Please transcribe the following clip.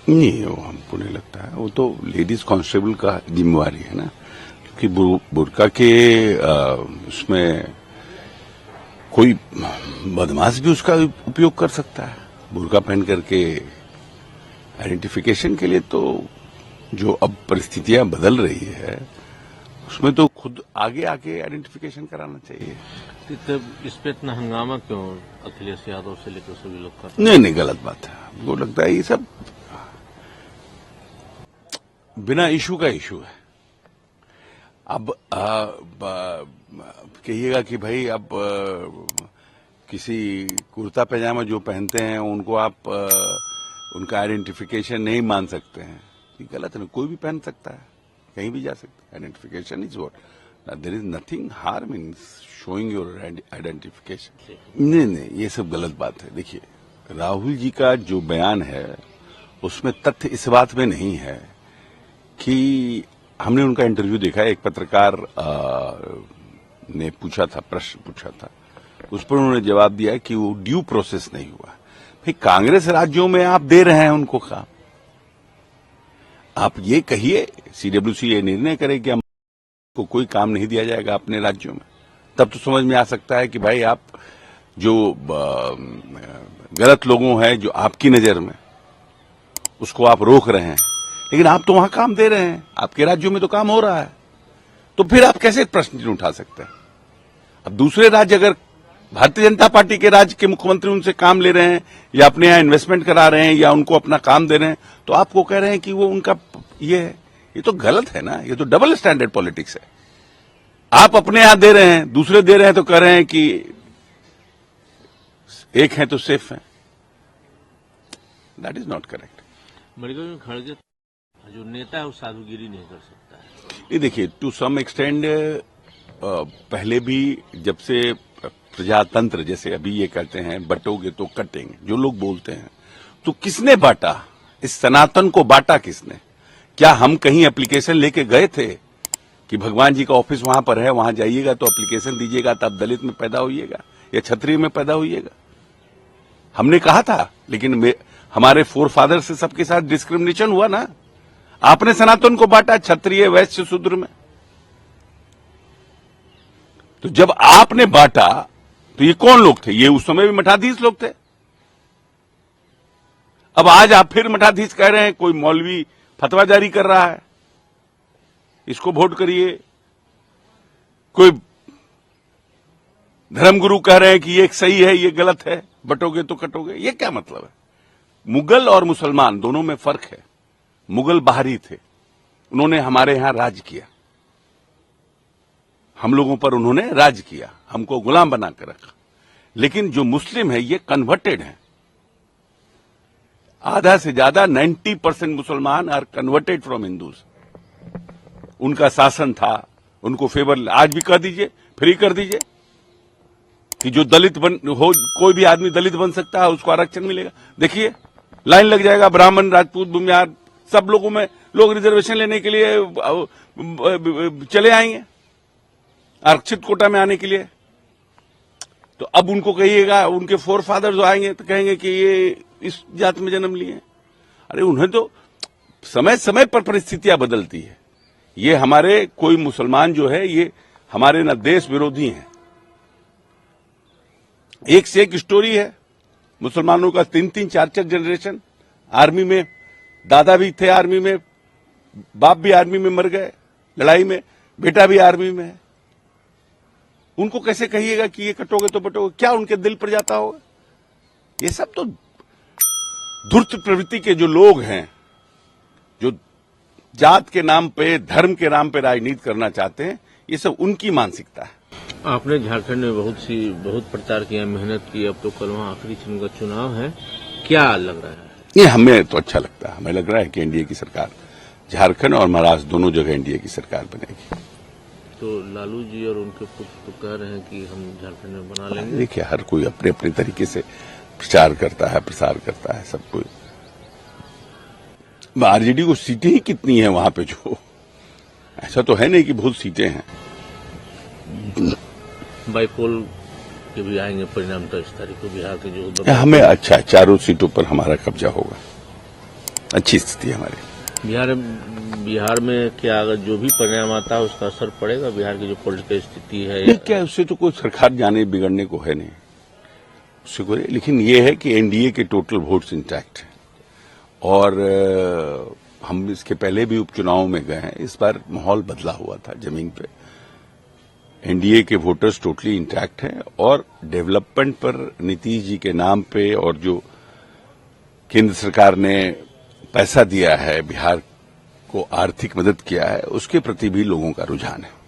नहीं, वो हमको नहीं लगता है। वो तो लेडीज कांस्टेबल का जिम्मेवारी है ना, क्योंकि बुर्का के उसमें कोई बदमाश भी उसका उपयोग कर सकता है बुर्का पहन करके आइडेंटिफिकेशन के लिए। तो जो अब परिस्थितियां बदल रही है उसमें तो खुद आगे आके आइडेंटिफिकेशन कराना चाहिए। तब इस पे इतना हंगामा क्यों अखिलेश यादव से लेकर सभी लोग कर? नहीं, गलत बात है। हमको लगता है ये सब बिना इशू का इशू है। अब कहिएगा कि भाई अब किसी कुर्ता पैजामा जो पहनते हैं उनको आप उनका आइडेंटिफिकेशन नहीं मान सकते हैं, ये गलत है ना। कोई भी पहन सकता है, कहीं भी जा सकता है। Identification is what, there is nothing harm in showing your identification. नहीं, ये सब गलत बात है। देखिए, राहुल जी का जो बयान है उसमें तथ्य इस बात में नहीं है कि हमने उनका इंटरव्यू देखा। एक पत्रकार ने पूछा था, प्रश्न पूछा था, उस पर उन्होंने जवाब दिया कि वो ड्यू प्रोसेस नहीं हुआ। भाई, कांग्रेस राज्यों में आप दे रहे हैं उनको काम। आप ये कहिए, सीडब्ल्यूसी ये निर्णय करे कि हमको कोई काम नहीं दिया जाएगा अपने राज्यों में, तब तो समझ में आ सकता है कि भाई आप जो गलत लोगों हैं जो आपकी नजर में, उसको आप रोक रहे हैं। लेकिन आप तो वहां काम दे रहे हैं, आपके राज्यों में तो काम हो रहा है, तो फिर आप कैसे प्रश्न उठा सकते हैं? अब दूसरे राज्य अगर भारतीय जनता पार्टी के राज्य के मुख्यमंत्री उनसे काम ले रहे हैं या अपने यहां इन्वेस्टमेंट करा रहे हैं या उनको अपना काम दे रहे हैं, तो आपको कह रहे हैं कि वो उनका ये है। ये तो गलत है ना, ये तो डबल स्टैंडर्ड पॉलिटिक्स है। आप अपने यहां दे रहे हैं, दूसरे दे रहे हैं तो कह रहे हैं कि एक है तो सेफ है। That is not correct. Mallikarjun खड़गे जो नेता है वो साधुगिरी नहीं कर सकता है। ये देखिए, टू सम एक्सटेंड पहले भी जब से प्रजातंत्र, जैसे अभी ये कहते हैं बटोगे तो कटेंगे, जो लोग बोलते हैं, तो किसने बांटा? इस सनातन को बांटा किसने? क्या हम कहीं एप्लीकेशन लेके गए थे कि भगवान जी का ऑफिस वहां पर है, वहां जाइएगा तो एप्लीकेशन दीजिएगा तब दलित में पैदा होइएगा या क्षत्रिय में पैदा होइएगा? हमने कहा था, लेकिन हमारे फोर फादर से सबके साथ डिस्क्रिमिनेशन हुआ ना। आपने सनातन को बांटा क्षत्रिय, वैश्य, शूद्र में। तो जब आपने बांटा तो ये कौन लोग थे? ये उस समय भी मठाधीश लोग थे। अब आज आप फिर मठाधीश कह रहे हैं, कोई मौलवी फतवा जारी कर रहा है, इसको वोट करिए। कोई धर्मगुरु कह रहे हैं कि ये सही है, ये गलत है, बटोगे तो कटोगे। ये क्या मतलब है? मुगल और मुसलमान दोनों में फर्क है। मुगल बाहरी थे, उन्होंने हमारे यहां राज किया, हम लोगों पर उन्होंने राज किया, हमको गुलाम बनाकर रखा। लेकिन जो मुस्लिम है ये कन्वर्टेड है। आधा से ज्यादा 90% मुसलमान आर कन्वर्टेड फ्रॉम हिंदूज। उनका शासन था, उनको फेवर आज भी कर दीजिए, फ्री कर दीजिए कि जो दलित हो, कोई भी आदमी दलित बन सकता है, उसको आरक्षण मिलेगा। देखिए, लाइन लग जाएगा, ब्राह्मण, राजपूत, भूमिहार, सब लोगों में लोग रिजर्वेशन लेने के लिए चले आएंगे, आरक्षित कोटा में आने के लिए। तो अब उनको कहिएगा, उनके फोर फादर जो आएंगे तो कहेंगे कि ये इस जात में जन्म लिए। अरे उन्हें तो समय समय पर परिस्थितियां बदलती है। ये हमारे कोई मुसलमान जो है, ये हमारे न देश विरोधी हैं। एक से एक स्टोरी है मुसलमानों का, 3-3, 4-4 जनरेशन आर्मी में, दादा भी थे आर्मी में, बाप भी आर्मी में मर गए लड़ाई में, बेटा भी आर्मी में है। उनको कैसे कहिएगा कि ये कटोगे तो बटोगे? क्या उनके दिल पर जाता होगा? ये सब तो धूर्त प्रवृत्ति के जो लोग हैं, जो जात के नाम पे, धर्म के नाम पे राजनीति करना चाहते हैं, ये सब उनकी मानसिकता है। आपने झारखंड में बहुत प्रचार किया, मेहनत की, अब तो कल वहां आखिरी चरण का चुनाव है, क्या लग रहा है? ये हमें तो अच्छा लगता है। हमें लग रहा है कि एनडीए की सरकार, झारखंड और महाराष्ट्र दोनों जगह एनडीए की सरकार बनेगी। तो लालू जी और उनके पुत्र तो कह रहे हैं कि हम झारखंड में बना लेंगे। देखिए, हर कोई अपने अपने तरीके से प्रचार करता है, प्रसार करता है, सब कोई। आरजेडी को सीटें ही कितनी है वहां पे? जो ऐसा तो है नहीं कि बहुत सीटें हैं। बाईपोल के भी आएंगे परिणाम, तो इस तारीख को बिहार के जो हमें अच्छा, चारों सीटों पर हमारा कब्जा होगा। अच्छी स्थिति है हमारी। बिहार में क्या अगर जो भी परिणाम आता है उसका असर पड़ेगा बिहार की जो पॉलिटिकल स्थिति है? नहीं, क्या उससे तो कोई सरकार जाने बिगड़ने को है नहीं, उससे कोई। लेकिन ये है कि एनडीए के टोटल वोट्स इंटैक्ट हैं और हम इसके पहले भी उपचुनाव में गए हैं, इस बार माहौल बदला हुआ था जमीन पे। एनडीए के वोटर्स टोटली इंटैक्ट हैं और डेवलपमेंट पर नीतीश जी के नाम पे और जो केंद्र सरकार ने पैसा दिया है, बिहार को आर्थिक मदद किया है, उसके प्रति भी लोगों का रुझान है।